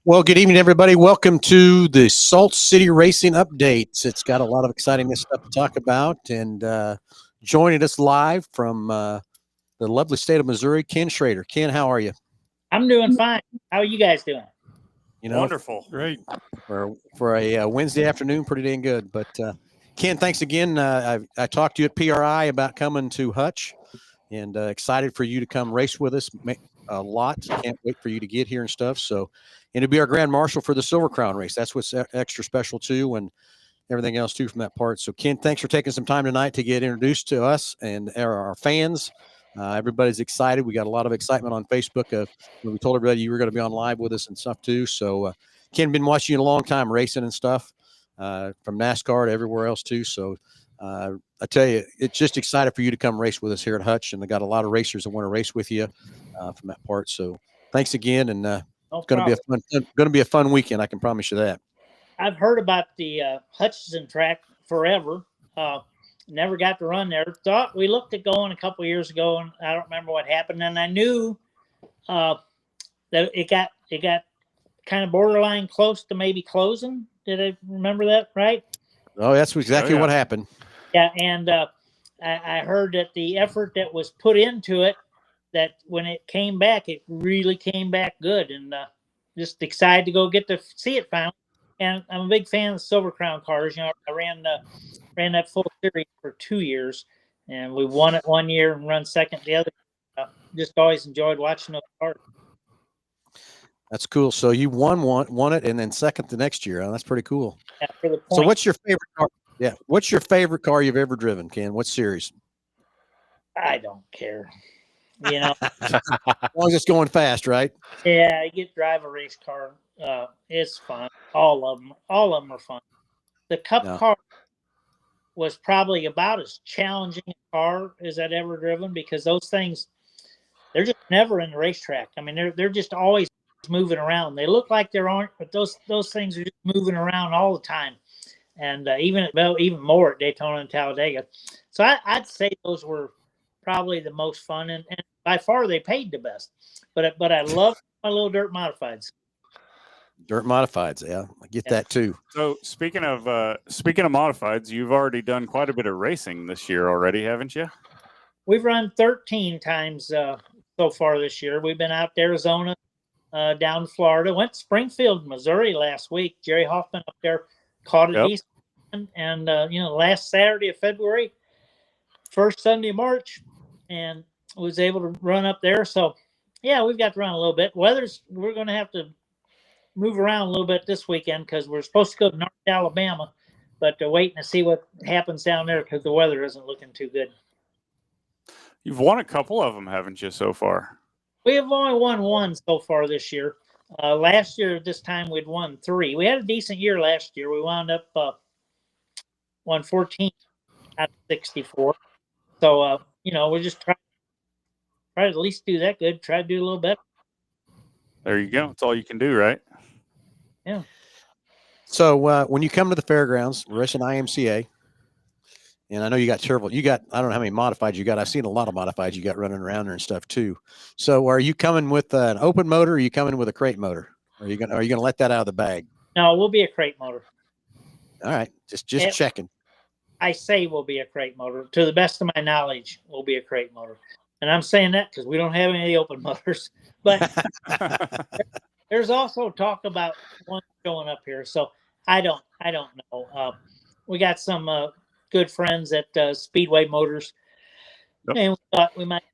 Well, good evening, everybody. Welcome to the Salt City Racing Updates. It's got a lot of exciting stuff to talk about. And joining us live from the lovely state of Missouri, Ken Schrader. Ken, how are you? I'm doing fine. How are you guys doing? You know, Wonderful. Great. for a Wednesday afternoon, pretty dang good. But Ken, thanks again. I talked to you at PRI about coming to Hutch, and excited for you to come race with us a lot. Can't wait for you to get here and stuff. So, and to be our grand marshal for the Silver Crown race. That's what's extra special too, and everything else too from that part. So, Ken, thanks for taking some time tonight to get introduced to us and our fans. Everybody's excited. We got a lot of excitement on Facebook. When we told everybody you were going to be on live with us and stuff too. So, Ken, been watching you a long time racing and stuff, from NASCAR to everywhere else too. So, I tell you, it's just excited for you to come race with us here at Hutch, and they got a lot of racers that want to race with you from that part. So, thanks again, and it's going to be a fun weekend. I can promise you that. I've heard about the Hutchinson track forever. Never got to run there. Thought we looked at going a couple years ago, and I don't remember what happened. And I knew that it got kind of borderline close to maybe closing. Did I remember that right? Oh, that's exactly what happened. Yeah, and I heard that the effort that was put into it, that when it came back, it really came back good, and just excited to go get to see it finally. And I'm a big fan of the Silver Crown cars. You know, I ran that full series for 2 years, and we won it 1 year and run second the other. Just always enjoyed watching those cars. That's cool. So you won it, and then second the next year. Huh? That's pretty cool. Yeah, for the point. So what's your favorite car? Yeah, what's your favorite car you've ever driven, Ken? What series? I don't care. You know, as long as it's going fast, right? Yeah, you get to drive a race car. It's fun. All of them are fun. The Cup car was probably about as challenging a car as I'd ever driven, because those things, they're just never in the racetrack. I mean, they're just always moving around. They look like they aren't, but those things are just moving around all the time. And even more at Daytona and Talladega. So I'd say those were probably the most fun, and by far they paid the best. But I love my little dirt modifieds. Dirt modifieds, yeah, I get that too. So speaking of modifieds, you've already done quite a bit of racing this year already, haven't you? We've run 13 times so far this year. We've been out to Arizona, down to Florida. Went to Springfield, Missouri last week. Jerry Hoffman up there caught a decent one. And last Saturday of February, first Sunday of March, and was able to run up there. So yeah, we've got to run a little bit. We're going to have to move around a little bit this weekend, because we're supposed to go to North Alabama, but they're waiting to see what happens down there because the weather isn't looking too good. You've won a couple of them, haven't you, so far? We have only won one so far this year. Last year, this time, we'd won 3. We had a decent year last year. We wound up won 14 out of 64. So, we're just trying to at least do that good. Try to do a little better. There you go. That's all you can do, right? Yeah. So when you come to the fairgrounds, racing IMCA, and I know you got I don't know how many modifieds you got. I've seen a lot of modifieds you got running around there and stuff too. So are you coming with an open motor, or are you coming with a crate motor? Are you gonna let that out of the bag? No, we'll be a crate motor. All right, just checking. I say we'll be a crate motor. To the best of my knowledge, we'll be a crate motor. And I'm saying that because we don't have any open motors. But there's also talk about one showing up here. So I don't know. We got some good friends at Speedway Motors. Yep. And we thought we might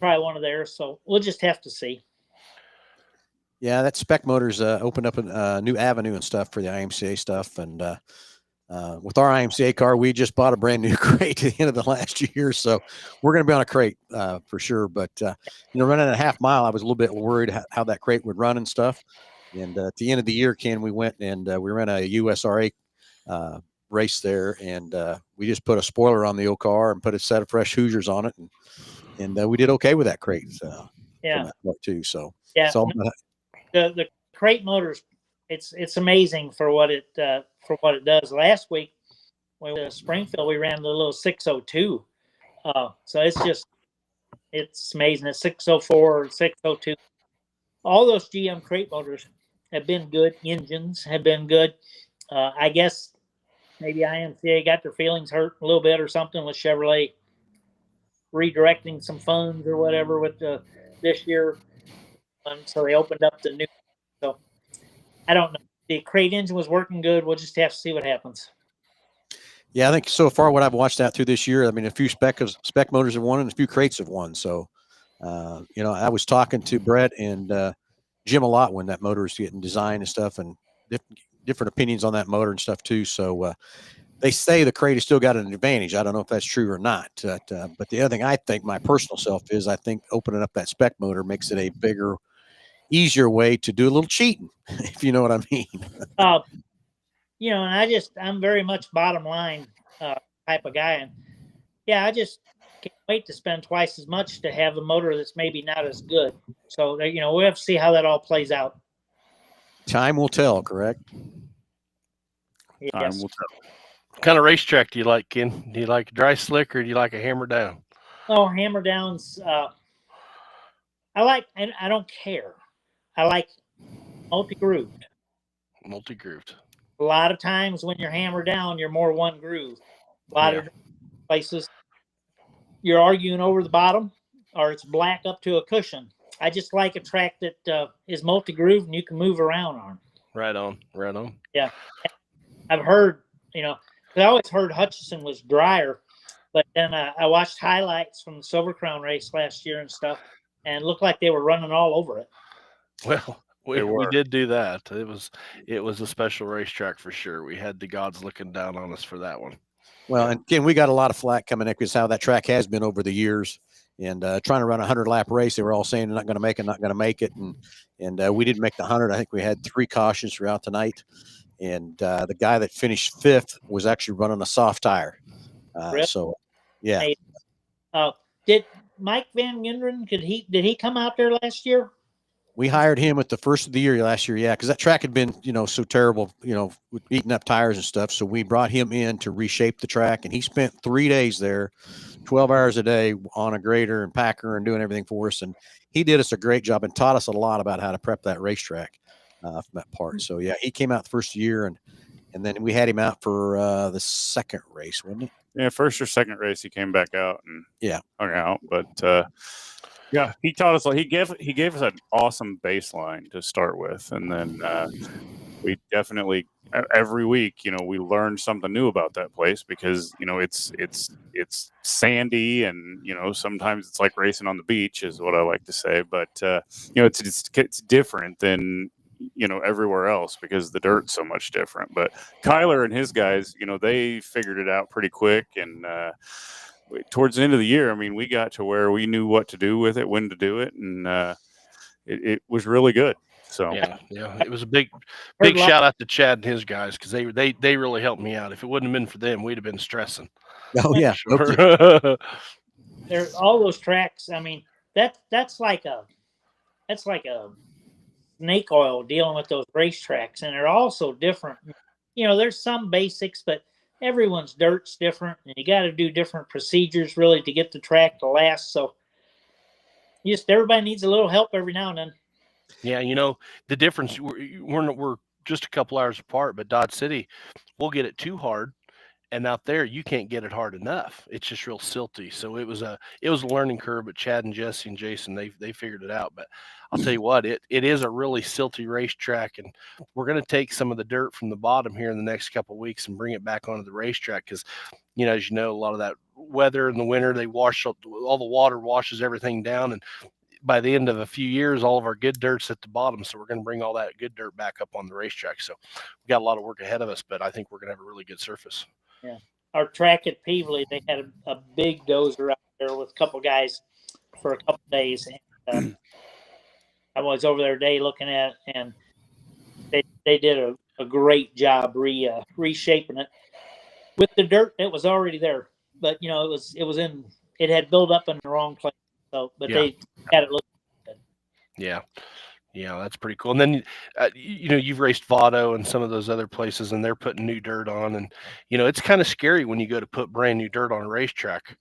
try one of theirs. So we'll just have to see. Yeah, that Spec Motors opened up a new avenue and stuff for the IMCA stuff. And with our IMCA car, we just bought a brand new crate at the end of the last year. So we're going to be on a crate for sure. But, running a half mile, I was a little bit worried how that crate would run and stuff. And at the end of the year, Ken, we went and we ran a USRA race there. And we just put a spoiler on the old car and put a set of fresh Hoosiers on it. And we did okay with that crate. Yeah. Too. So yeah. The crate motors, it's amazing for what it does. Last week when we were in Springfield, we ran the little 602. So it's amazing. It's 604 or 602. All those GM crate motors have been good. Engines have been good. I guess maybe IMCA got their feelings hurt a little bit or something with Chevrolet redirecting some funds or whatever with this year, so they opened up the new. So I don't know. The crate engine was working good. We'll just have to see what happens. Yeah, I think so far what I've watched out through this year, I mean, a few spec motors have won and a few crates have won. So, I was talking to Brett and Jim a lot when that motor was getting designed and stuff, and different opinions on that motor and stuff too. So they say the crate has still got an advantage. I don't know if that's true or not. But the other thing I think, my personal self, is I think opening up that spec motor makes it a bigger, easier way to do a little cheating, if you know what I mean. And I'm very much bottom line type of guy. And yeah, I just can't wait to spend twice as much to have a motor that's maybe not as good. So, we'll have to see how that all plays out. Time will tell, correct? Yes. Time will tell. What kind of racetrack do you like, Ken? Do you like a dry slick or do you like a hammer down? Oh, hammer downs. I like, and I don't care. I like multi-grooved. Multi-grooved. A lot of times when you're hammer down, you're more one groove. A lot of places you're arguing over the bottom, or it's black up to a cushion. I just like a track that is multi-grooved and you can move around on. Right on. Yeah. I've heard, I always heard Hutchinson was drier, but then I watched highlights from the Silver Crown race last year and stuff, and it looked like they were running all over it. Well, we did do that. It was a special racetrack for sure. We had the gods looking down on us for that one. Well, and Ken, we got a lot of flack coming in because how that track has been over the years. And trying to run a 100-lap race, they were all saying they're not going to make it, and we didn't make the 100. I think we had 3 cautions throughout the night, and the guy that finished 5th was actually running a soft tire. Really? So, yeah. Hey, did Mike Van Genderen, did he come out there last year? We hired him at the first of the year last year, yeah, because that track had been, so terrible, with eating up tires and stuff. So we brought him in to reshape the track, and he spent 3 days there, 12 hours a day on a grader and packer and doing everything for us. And he did us a great job and taught us a lot about how to prep that racetrack from that part. So, yeah, he came out the first year, and then we had him out for the second race, wasn't it? Yeah, first or second race, he came back out and hung out. But yeah, he taught us. He gave us an awesome baseline to start with, and then we definitely every week, we learned something new about that place because it's sandy and sometimes it's like racing on the beach is what I like to say. But it's different than everywhere else because the dirt's so much different. But Kyler and his guys, they figured it out pretty quick. And towards the end of the year, I mean, we got to where we knew what to do with it, when to do it, and it was really good. So yeah, it was a big shout out to Chad and his guys because they really helped me out. If it wouldn't have been for them, we'd have been stressing. Oh yeah, sure. There's all those tracks. I mean, that's like a snake oil dealing with those racetracks, and they're all so different. There's some basics, but everyone's dirt's different, and you got to do different procedures really to get the track to last. So, everybody needs a little help every now and then. Yeah, the difference. We're just a couple hours apart, but Dodge City, we'll get it too hard, and out there you can't get it hard enough. It's just real silty. So it was a learning curve. But Chad and Jesse and Jason, they figured it out. But I'll tell you what, it is a really silty racetrack, and we're going to take some of the dirt from the bottom here in the next couple of weeks and bring it back onto the racetrack because, as you know, a lot of that weather in the winter, they wash up, all the water washes everything down, and by the end of a few years, all of our good dirt's at the bottom. So we're going to bring all that good dirt back up on the racetrack. So we got a lot of work ahead of us, but I think we're going to have a really good surface. Yeah. Our track at Peevely, they had a big dozer out there with a couple guys for a couple days. And, I was over there today looking at it, and they did a great job reshaping it with the dirt that was already there. But, it had built up in the wrong place. So, but they had it look good. Yeah, that's pretty cool. And then, you've raced Votto and some of those other places, and they're putting new dirt on. And, it's kind of scary when you go to put brand new dirt on a racetrack.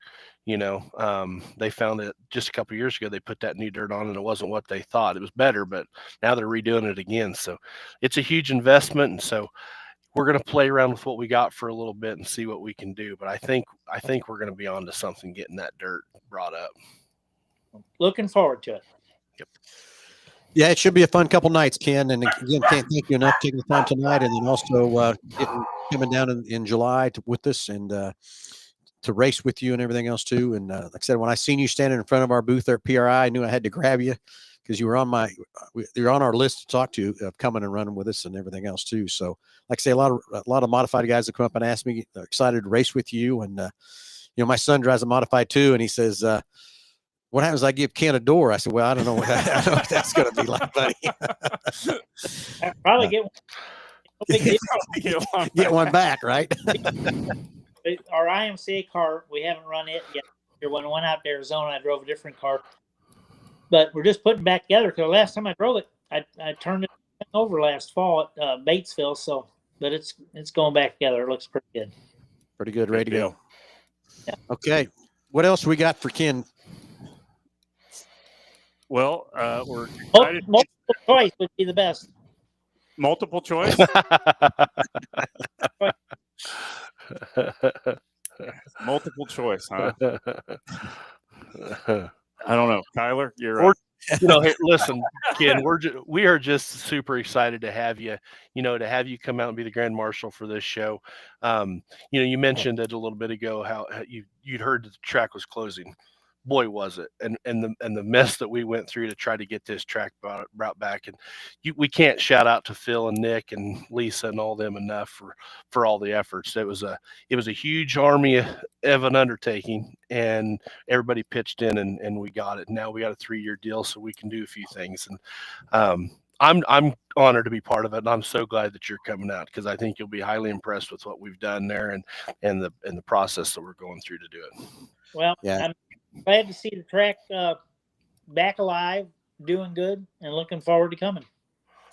They found it just a couple of years ago. They put that new dirt on, and it wasn't what they thought. It was better, but now they're redoing it again. So it's a huge investment, and so we're going to play around with what we got for a little bit and see what we can do. But I think we're going to be on to something getting that dirt brought up. Looking forward to it. Yep. Yeah, it should be a fun couple nights, Ken. And again, can't thank you enough for taking the time tonight, and then also coming down in July with us and to race with you and everything else too. And like I said, when I seen you standing in front of our booth there at PRI, I knew I had to grab you because you're on our list to talk to of coming and running with us and everything else too. So, like I say, a lot of modified guys that come up and ask me, they're excited to race with you. And my son drives a modified too, and he says, what happens if I give Ken a door? I said, well, I don't know what that's going to be like, buddy. I'll probably get one. Get one back, right? Our IMCA car, we haven't run it yet. When I went out to Arizona, I drove a different car. But we're just putting back together because last time I drove it, I turned it over last fall at Batesville. But it's going back together. It looks pretty good. Pretty good, ready to go. Yeah. Okay. What else we got for Ken? Well, we're excited. Multiple choice would be the best. Multiple choice? Multiple choice, huh? I don't know. Tyler, you're right. Hey, listen, Ken, we are just super excited to have you, to have you come out and be the Grand Marshal for this show. You mentioned it a little bit ago, how you'd heard that the track was closing. Boy, was it. And the mess that we went through to try to get this track brought back. And we can't shout out to Phil and Nick and Lisa and all them enough for all the efforts. It was a huge army of an undertaking, and everybody pitched in and we got it. Now we got a 3-year deal, so we can do a few things. And I'm honored to be part of it, and I'm so glad that you're coming out because I think you'll be highly impressed with what we've done there and the process that we're going through to do it. Well, yeah. I'm glad to see the track back alive, doing good, and looking forward to coming.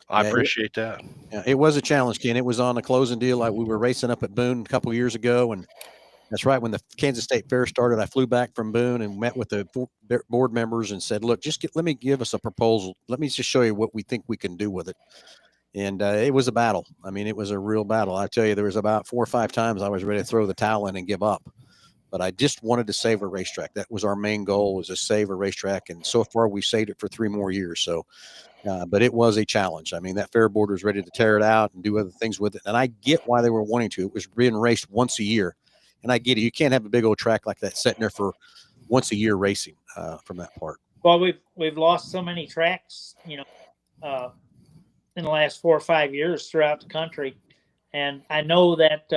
I appreciate that. Yeah, it was a challenge, Ken. It was on a closing deal. We were racing up at Boone a couple of years ago, and that's right. When the Kansas State Fair started, I flew back from Boone and met with the board members and said, look, let me give us a proposal. Let me just show you what we think we can do with it. And it was a battle. I mean, it was a real battle. I tell you, there was about 4 or 5 times I was ready to throw the towel in and give up. But I just wanted to save a racetrack. That was our main goal, was to save a racetrack. And so far, we saved it for 3 more years. So, but it was a challenge. I mean, that fair board was ready to tear it out and do other things with it. And I get why they were wanting to. It was being raced once a year. And I get it. You can't have a big old track like that sitting there for once a year racing from that part. Well, we've lost so many tracks, in the last 4 or 5 years throughout the country. And I know that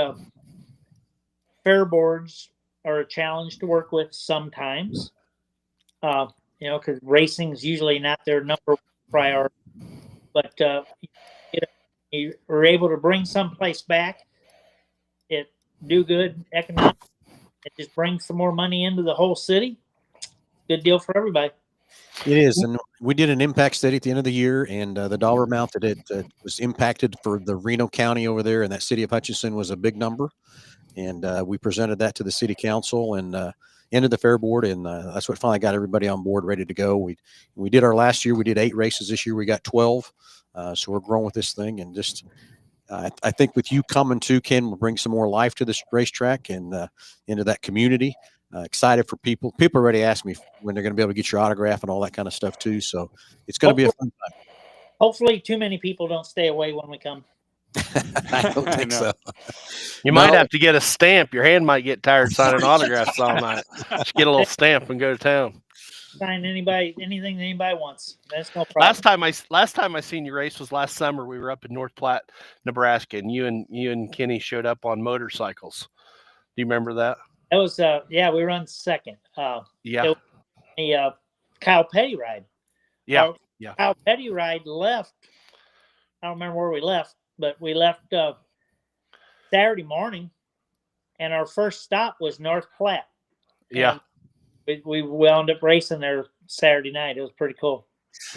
fair boards are a challenge to work with sometimes, because racing is usually not their number 1 priority. But you were able to bring someplace back, it do good economic, it just brings some more money into the whole city. Good deal for everybody. It is, and we did an impact study at the end of the year, and the dollar amount that it was impacted for the Reno County over there and that city of Hutchinson was a big number. And we presented that to the city council and ended the fair board, and that's what finally got everybody on board, ready to go. We did our last year. We did 8 races this year. We got 12, so we're growing with this thing. And just I think with you coming too, Ken, will bring some more life to this racetrack and into that community. Excited for people. People already ask me when they're going to be able to get your autograph and all that kind of stuff too. So it's going to be a fun time. Hopefully, too many people don't stay away when we come. I don't think so. You might have to get a stamp. Your hand might get tired signing autographs all night. Just get a little stamp and go to town. Sign anything anybody wants. That's no problem. Last time I seen you race was last summer. We were up in North Platte, Nebraska, and you and Kenny showed up on motorcycles. Do you remember that? That was we run second. The Kyle Petty ride. Yeah. Kyle Petty ride left. I don't remember where we left, but we left Saturday morning, and our first stop was North Platte. Yeah. We wound up racing there Saturday night. It was pretty cool.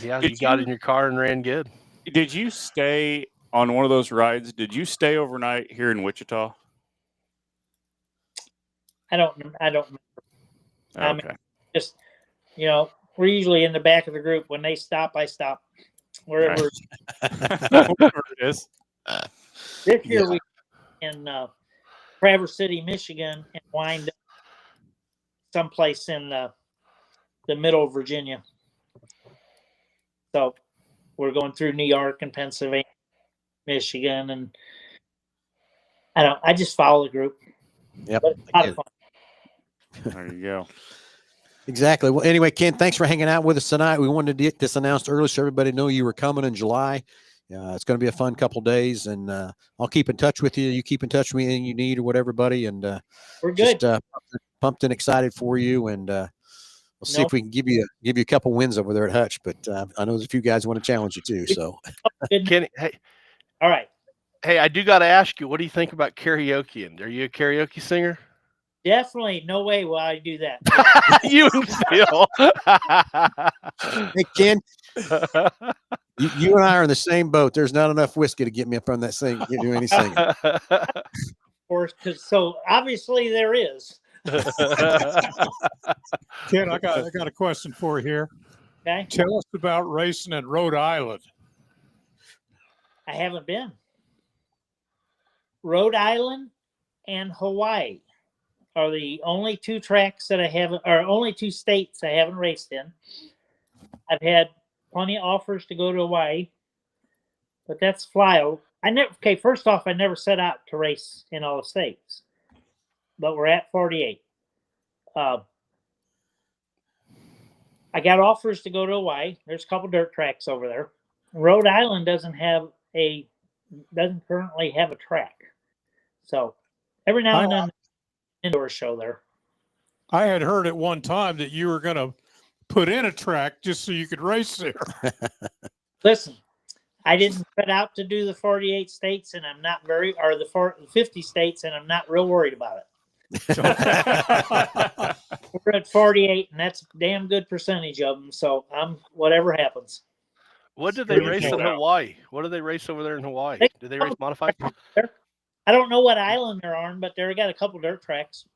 Yeah, you got in your car and ran good. Did you stay on one of those rides? Did you stay overnight here in Wichita? I don't remember. I mean, just, we're usually in the back of the group. When they stop, I stop. Wherever it is. This year we in Traverse City, Michigan, and wind up someplace in the middle of Virginia. So we're going through New York and Pennsylvania, Michigan, and I just follow the group. Yep. But it's a lot of fun. There you go. Exactly. Well, anyway, Ken, thanks for hanging out with us tonight. We wanted to get this announced early so everybody know you were coming in July. It's going to be a fun couple of days, and I'll keep in touch with you. You keep in touch with me, anything you need or whatever, buddy. And we're good. Just pumped and excited for you, and we'll see if we can give you a couple wins over there at Hutch. But I know there's a few guys who want to challenge you too. So, Kenny, hey, all right. Hey, I do got to ask you, what do you think about karaoke? And are you a karaoke singer? Definitely. No way will I do that. You and Phil. Hey, Ken, you and I are in the same boat. There's not enough whiskey to get me up on that sing. Do any singing. Of course, so obviously there is. Ken, I got a question for you here. Okay. Tell us about racing in Rhode Island. I haven't been. Rhode Island and Hawaii are the only two tracks that I haven't, or only two states I haven't raced in. I've had plenty of offers to go to Hawaii, but that's flyover. First off, I never set out to race in all the states, but we're at 48. I got offers to go to Hawaii. There's a couple dirt tracks over there. Rhode Island doesn't currently have a track. So every now and then, indoor show there. I had heard at one time that you were going to put in a track just so you could race there. Listen, I didn't set out to do the 48 states, and I'm not the 50 states, and I'm not real worried about it. We're at 48, and that's a damn good percentage of them. So I'm whatever happens. What did they race in Hawaii? What do they race over there in Hawaii? Did they race modified? I don't know what island they're on, but they got a couple dirt tracks.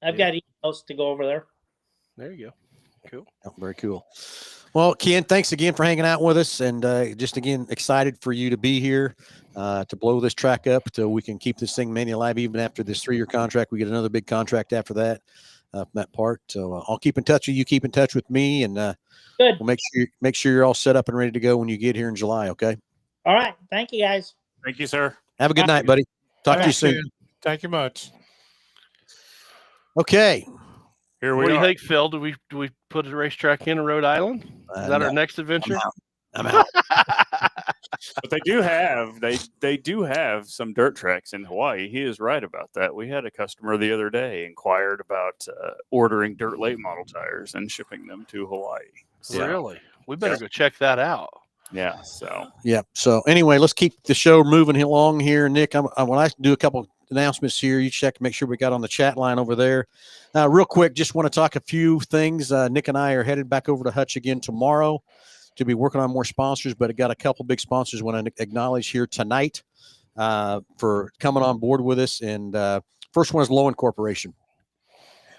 I've got emails to go over there. There you go. Cool. Oh, very cool. Well, Ken, thanks again for hanging out with us, and just again excited for you to be here to blow this track up so we can keep this thing mainly alive even after this 3-year contract. We get another big contract after that from that part. So I'll keep in touch with you. Keep in touch with me, and good. We'll make sure you're all set up and ready to go when you get here in July. Okay. All right. Thank you, guys. Thank you, sir. Have a good night, buddy. Talk to you soon. Thank you much. Okay. Here we What do are. you think, Phil? Do we put a racetrack in Rhode Island? Is that our next adventure? I'm out. But they do have some dirt tracks in Hawaii. He is right about that. We had a customer the other day inquired about ordering dirt late model tires and shipping them to Hawaii. So, really? We better go check that out. Yeah. So. Yeah. So anyway, let's keep the show moving along here, Nick. When I do a couple announcements here, you check to make sure we got on the chat line over there. Real quick, just want to talk a few things. Nick and I are headed back over to Hutch again tomorrow to be working on more sponsors, but I got a couple big sponsors I want to acknowledge here tonight for coming on board with us. And first one is Lowen Corporation.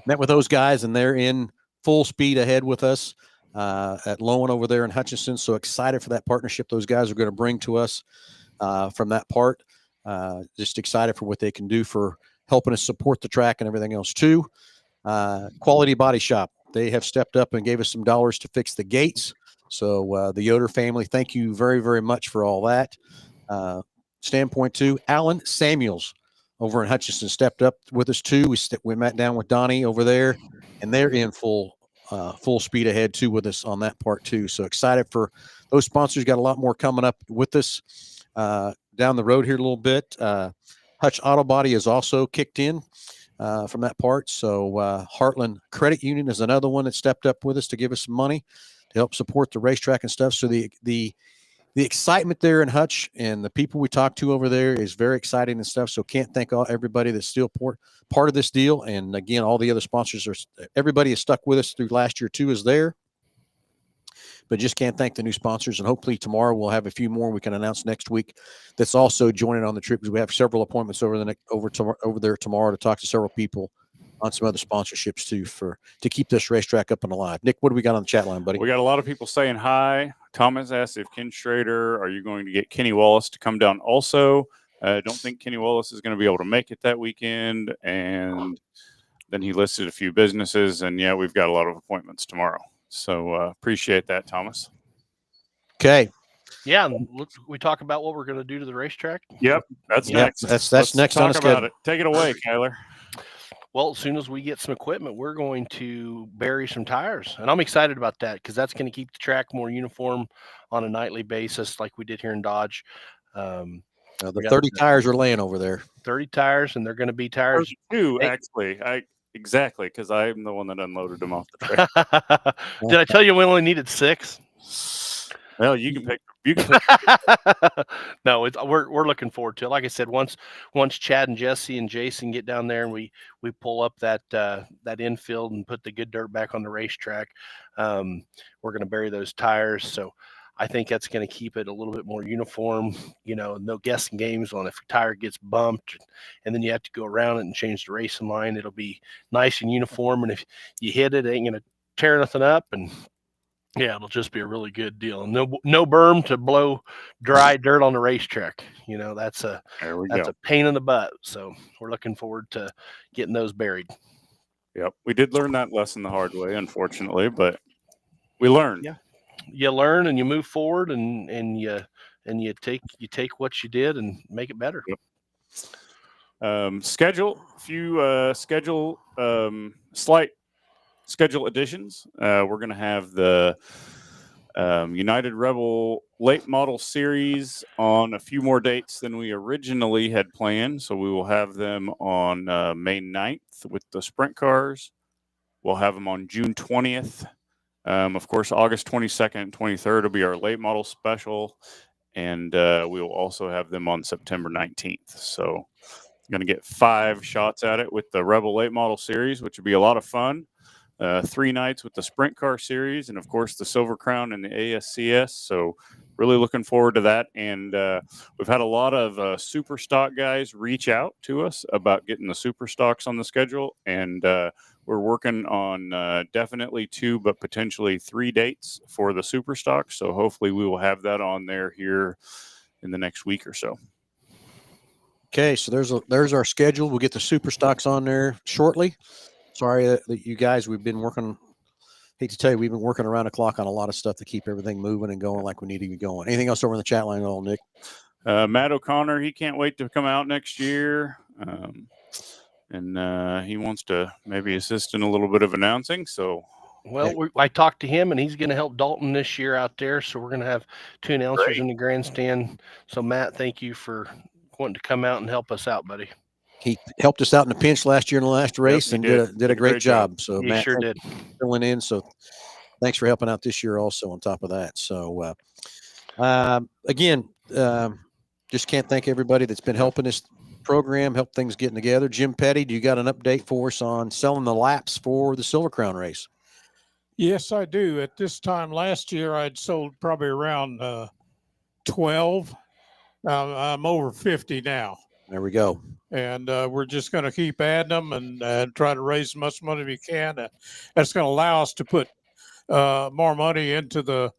Met with those guys, and they're in full speed ahead with us at Lowen over there in Hutchinson. So excited for that partnership those guys are going to bring to us from that part. Just excited for what they can do for helping us support the track and everything else too. Quality Body Shop. They have stepped up and gave us some dollars to fix the gates. So the Yoder family, thank you very, very much for all that. Standpoint two, Alan Samuels over in Hutchinson stepped up with us too. We met down with Donnie over there, and they're in full speed ahead too with us on that part too. So excited for those sponsors. Got a lot more coming up with us down the road here a little bit. Hutch Auto Body is also kicked in from that part. So Heartland Credit Union is another one that stepped up with us to give us some money to help support the racetrack and stuff. So the excitement there in Hutch and the people we talk to over there is very exciting and stuff. So can't thank everybody that's still part of this deal. And again, all the other sponsors everybody is stuck with us through last year too is there. But just can't thank the new sponsors. And hopefully tomorrow we'll have a few more we can announce next week that's also joining on the trip, because we have several appointments over there tomorrow to talk to several people on some other sponsorships too to keep this racetrack up and alive. Nick, what do we got on the chat line, buddy? We got a lot of people saying hi. Thomas asked if Ken Schrader, are you going to get Kenny Wallace to come down also? I don't think Kenny Wallace is going to be able to make it that weekend. And then he listed a few businesses, and yeah, we've got a lot of appointments tomorrow. So appreciate that, Thomas. Okay. Yeah, we talk about what we're going to do to the racetrack. Yep, that's next. That's next on the schedule. Take it away, Kyler. Well, as soon as we get some equipment, we're going to bury some tires, and I'm excited about that because that's going to keep the track more uniform on a nightly basis, like we did here in Dodge. The 30 tires are laying over there. 30 tires, and they're going to be tires. 32, actually. Exactly, because I'm the one that unloaded them off the track. Did I tell you we only needed 6? Well, you can pick. No, we're looking forward to it. Like I said, once Chad and Jesse and Jason get down there and we pull up that infield and put the good dirt back on the racetrack, we're going to bury those tires. So I think that's going to keep it a little bit more uniform. No guessing games on if a tire gets bumped and then you have to go around it and change the racing line. It'll be nice and uniform, and if you hit it ain't going to tear nothing up, and yeah, it'll just be a really good deal. And no berm to blow dry dirt on the racetrack. That's a pain in the butt. So we're looking forward to getting those buried. Yep, we did learn that lesson the hard way, unfortunately, but we learned. Yeah, you learn and you move forward, and you take what you did and make it better. Yep. Slight schedule additions. We're going to have the United Rebel late model series on a few more dates than we originally had planned. So we will have them on May 9th with the sprint cars. We'll have them on June 20th. Of course, August 22nd and 23rd will be our late model special. And we will also have them on September 19th. So going to get 5 shots at it with the Rebel late model series, which will be a lot of fun. 3 nights with the sprint car series, and of course the Silver Crown and the ASCS. So really looking forward to that. And we've had a lot of super stock guys reach out to us about getting the super stocks on the schedule. And we're working on definitely 2, but potentially 3 dates for the super stocks. So hopefully we will have that on there here in the next week or so. Okay. So there's our schedule. We'll get the super stocks on there shortly. Sorry that you guys, we've been working around the clock on a lot of stuff to keep everything moving and going like we need to be going. Anything else over in the chat line at all, Nick? Matt O'Connor, he can't wait to come out next year. And he wants to maybe assist in a little bit of announcing. So, I talked to him, and he's going to help Dalton this year out there. So we're going to have 2 announcers in the grandstand. So Matt, thank you for wanting to come out and help us out, buddy. He helped us out in the pinch last year in the last race and did a great job. So he Matt sure did. Filling in. So thanks for helping out this year also on top of that. So again, just can't thank everybody that's been helping this program, help things getting together. Jim Petty, do you got an update for us on selling the laps for the Silver Crown race? Yes, I do. At this time last year, I'd sold probably around 12. I'm over 50 now. There we go. And we're just going to keep adding them and try to raise as much money as we can. That's going to allow us to put more money into the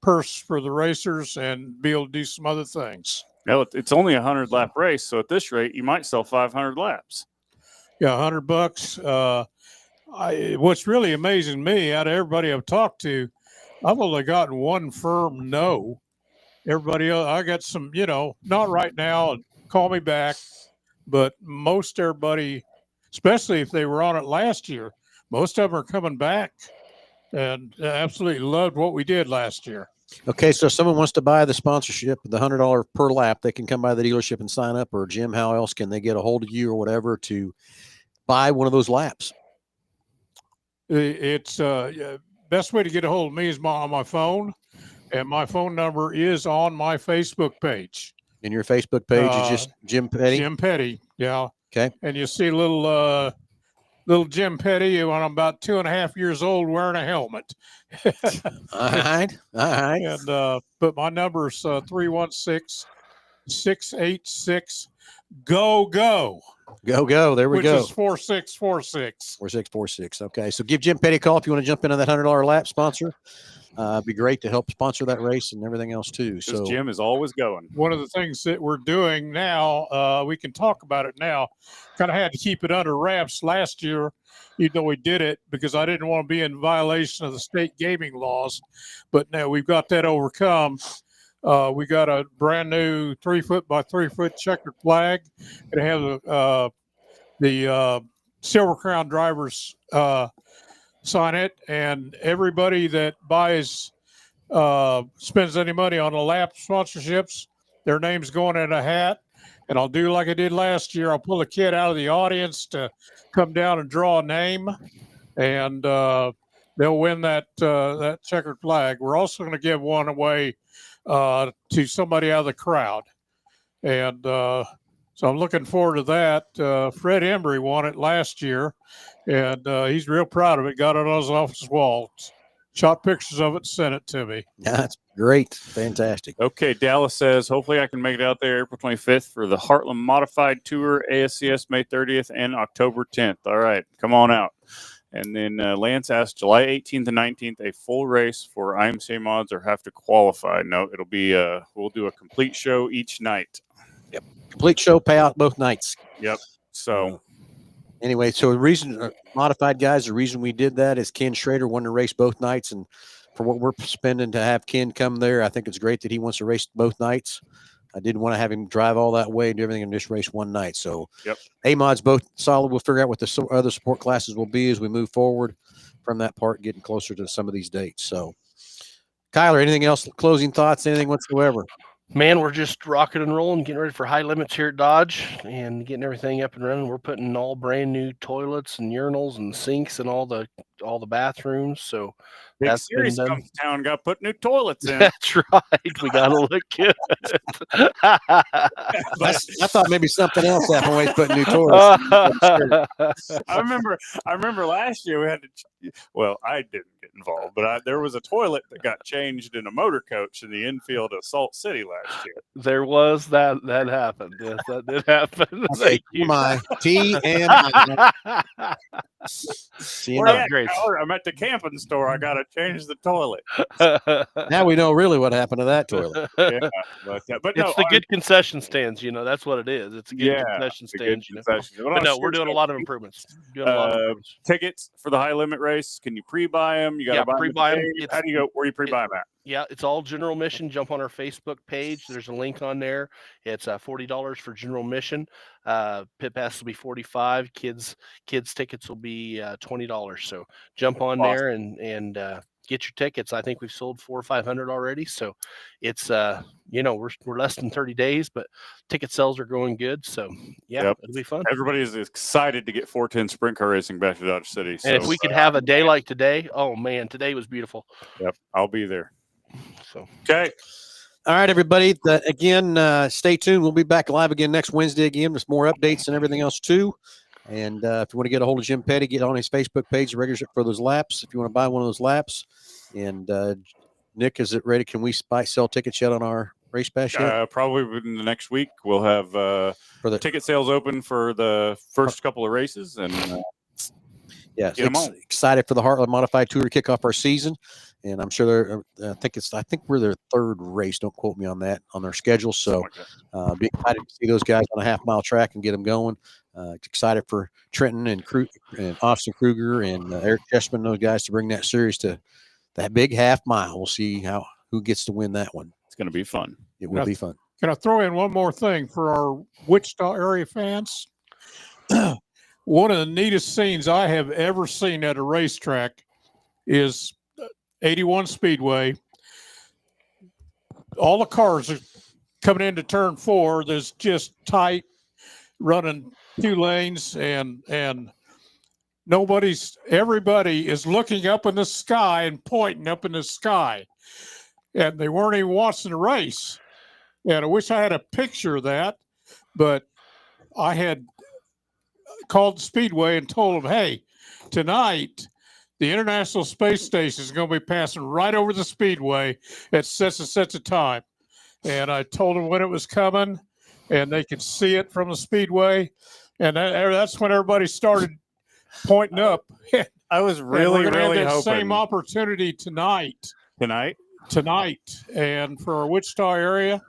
purse for the racers and be able to do some other things. Well, it's only a 100-lap race, so at this rate, you might sell 500 laps. Yeah, $100. What's really amazing me, out of everybody I've talked to, I've only gotten one firm no. Everybody else, I got some, not right now, call me back. But most everybody, especially if they were on it last year, most of them are coming back and absolutely loved what we did last year. Okay, so if someone wants to buy the sponsorship, the $100 per lap, they can come by the dealership and sign up. Or Jim, how else can they get a hold of you or whatever to buy one of those laps? It's best way to get a hold of me is on my phone, and my phone number is on my Facebook page. And your Facebook page is just Jim Petty? Jim Petty, yeah. Okay. And you see little Jim Petty when I'm about 2.5 years old wearing a helmet. All right. And but my number is 316-686-GO-GO. Go. There we which go. is 4646. 4646. Okay. So give Jim Petty a call if you want to jump into that $100 lap sponsor. It'd be great to help sponsor that race and everything else too. So Jim is always going. One of the things that we're doing now, we can talk about it now. Kind of had to keep it under wraps last year, even though we did it because I didn't want to be in violation of the state gaming laws. But now we've got that overcome. We got a brand new 3-foot by 3-foot checkered flag. It has the Silver Crown drivers sign it, and everybody that spends any money on the lap sponsorships, their name's going in a hat. And I'll do like I did last year. I'll pull a kid out of the audience to come down and draw a name, and they'll win that checkered flag. We're also going to give one away to somebody out of the crowd, and so I'm looking forward to that. Fred Embry won it last year, and he's real proud of it. Got it on his office wall. Shot pictures of it, sent it to me. That's great. Fantastic. Okay, Dallas says, hopefully I can make it out there April 25th for the Heartland Modified Tour, ASCS May 30th and October 10th. All right, come on out. And then Lance asked, July 18th and 19th, a full race for IMCA mods or have to qualify? No, it'll be, we'll do a complete show each night. Yep. Complete show, pay out both nights. Yep. So anyway, so the reason modified guys, the reason we did that is Ken Schrader wanted to race both nights, and for what we're spending to have Ken come there, I think it's great that he wants to race both nights. I didn't want to have him drive all that way and do everything and just race one night. So A-mods both solid. We'll figure out what the other support classes will be as we move forward from that part, getting closer to some of these dates. So Kyler, anything else, closing thoughts, anything whatsoever? Man, we're just rocking and rolling, getting ready for high limits here at Dodge and getting everything up and running. We're putting all brand new toilets and urinals and sinks and all the bathrooms. So Big that's series been done. comes to town, got to put new toilets in. That's right. We got to look good. I thought maybe something else happened when we put new toilets. I remember last year we had to. Well, I didn't get involved, but there was a toilet that got changed in a motor coach in the infield of Salt City last year. There was that happened. Yes, that did happen. Thank you. My TMI. Great. I'm at the camping store. I got to change the toilet. Now we know really what happened to that toilet. Yeah, but it's the good concession stands. That's what it is. It's a good concession stand. But no, we're doing a lot of improvements. Tickets for the high limit race. Can you pre-buy them? You got to pre-buy them. How do you go? Where you pre-buy them at? Yeah, it's all general admission. Jump on our Facebook page. There's a link on there. It's $40 for general admission. Pit pass will be $45. Kids tickets will be $20. So jump on there and get your tickets. I think we've sold 400 or 500 already. So it's we're less than 30 days, but ticket sales are going good. So it'll be fun. Everybody is excited to get 410 sprint car racing back to Dodge City. And if we could have a day like today, oh man, today was beautiful. Yep, I'll be there. So okay. All right, everybody. Again, stay tuned. We'll be back live again next Wednesday again with more updates and everything else too. And if you want to get a hold of Jim Petty, get on his Facebook page, register for those laps if you want to buy one of those laps. And Nick, is it ready? Can we sell tickets yet on our race pass yet? Probably within the next week. We'll have for the ticket sales open for the first couple of races. And yes, excited for the Heartland Modified Tour to kick off our season. And I'm sure I think we're their third race. Don't quote me on that on their schedule. So be excited to see those guys on a half-mile track and get them going. Excited for Trenton and Austin Kruger and Eric Chessman, those guys, to bring that series to that big half mile. We'll see who gets to win that one. It's going to be fun. It will be fun. Can I throw in one more thing for our Wichita area fans? One of the neatest scenes I have ever seen at a racetrack is 81 Speedway. All the cars are coming into turn 4. There's just tight running 2 lanes and everybody is looking up in the sky and pointing up in the sky. And they weren't even watching the race. And I wish I had a picture of that, but I had called the Speedway and told them, hey, tonight the International Space Station is going to be passing right over the Speedway at such and such a time. And I told them when it was coming, and they could see it from the Speedway. and that's when everybody started pointing up. I was And really, we're gonna really have that hoping same opportunity tonight, and for our Wichita area,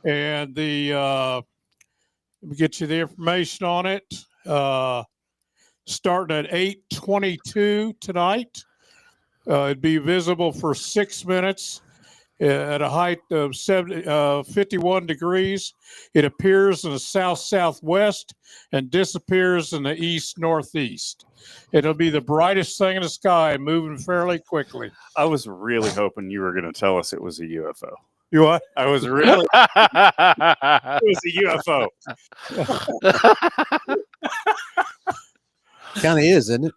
and let me get you the information on it. Starting at 8:22 tonight. It'd be visible for 6 minutes at a height of 51 degrees. It appears in the south-southwest and disappears in the east-northeast. It'll be the brightest thing in the sky, moving fairly quickly. I was really hoping you were going to tell us it was a UFO. You what? I was really. It was a UFO. Kind of is, isn't it?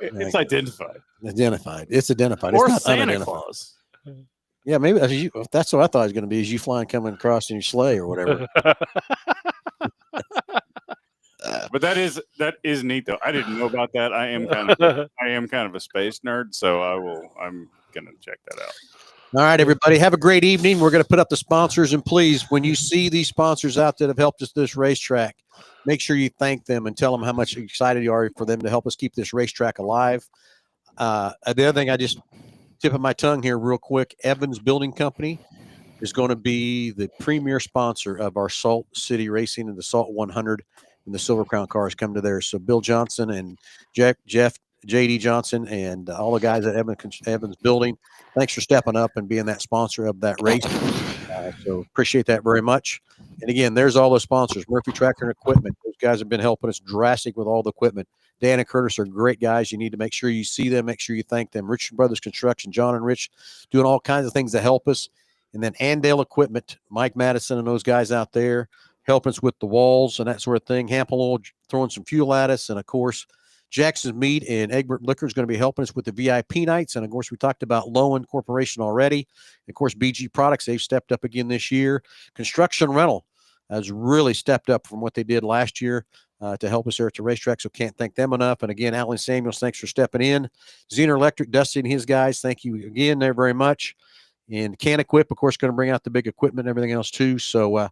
It's identified. It's identified. Or it's not Santa unidentified. Claus. Yeah, maybe that's what I thought it was going to be. Is you flying coming across in your sleigh or whatever. But that is neat though. I didn't know about that. I am kind of a space nerd, so I'm gonna check that out. All right, everybody, have a great evening. We're going to put up the sponsors, and please, when you see these sponsors out that have helped us this racetrack, make sure you thank them and tell them how much excited you are for them to help us keep this racetrack alive. The other thing, I just tip of my tongue here real quick, Evans Building Company is going to be the premier sponsor of our Salt City Racing and the Salt 100 and the Silver Crown cars come to there. So Bill Johnson and Jeff J.D. Johnson and all the guys at Evans Building, thanks for stepping up and being that sponsor of that race. So appreciate that very much. And again, there's all the sponsors, Murphy Tractor and Equipment. Those guys have been helping us drastic with all the equipment. Dan and Curtis are great guys. You need to make sure you see them, make sure you thank them. Richard Brothers Construction, John and Rich doing all kinds of things to help us. And then Andale Equipment, Mike Madison and those guys out there helping us with the walls and that sort of thing. Hampel Oil throwing some fuel at us. And of course, Jackson's Meat and Egbert Liquor is going to be helping us with the VIP nights. And of course, we talked about Lowen Corporation already. And of course, BG Products, they've stepped up again this year. Construction Rental has really stepped up from what they did last year to help us there at the racetrack. So can't thank them enough. And again, Alan Samuels, thanks for stepping in. Zener Electric, Dusty and his guys, thank you again there very much. And Can Equip, of course, going to bring out the big equipment and everything else too. So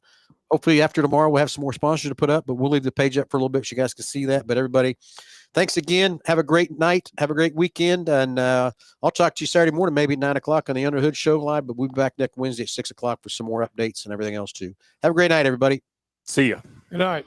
hopefully after tomorrow, we'll have some more sponsors to put up, but we'll leave the page up for a little bit so you guys can see that. But everybody, thanks again. Have a great night. Have a great weekend. And I'll talk to you Saturday morning, maybe at 9 o'clock on the Underhood Show Live, but we'll be back next Wednesday at 6 o'clock for some more updates and everything else too. Have a great night, everybody. See ya. Good night.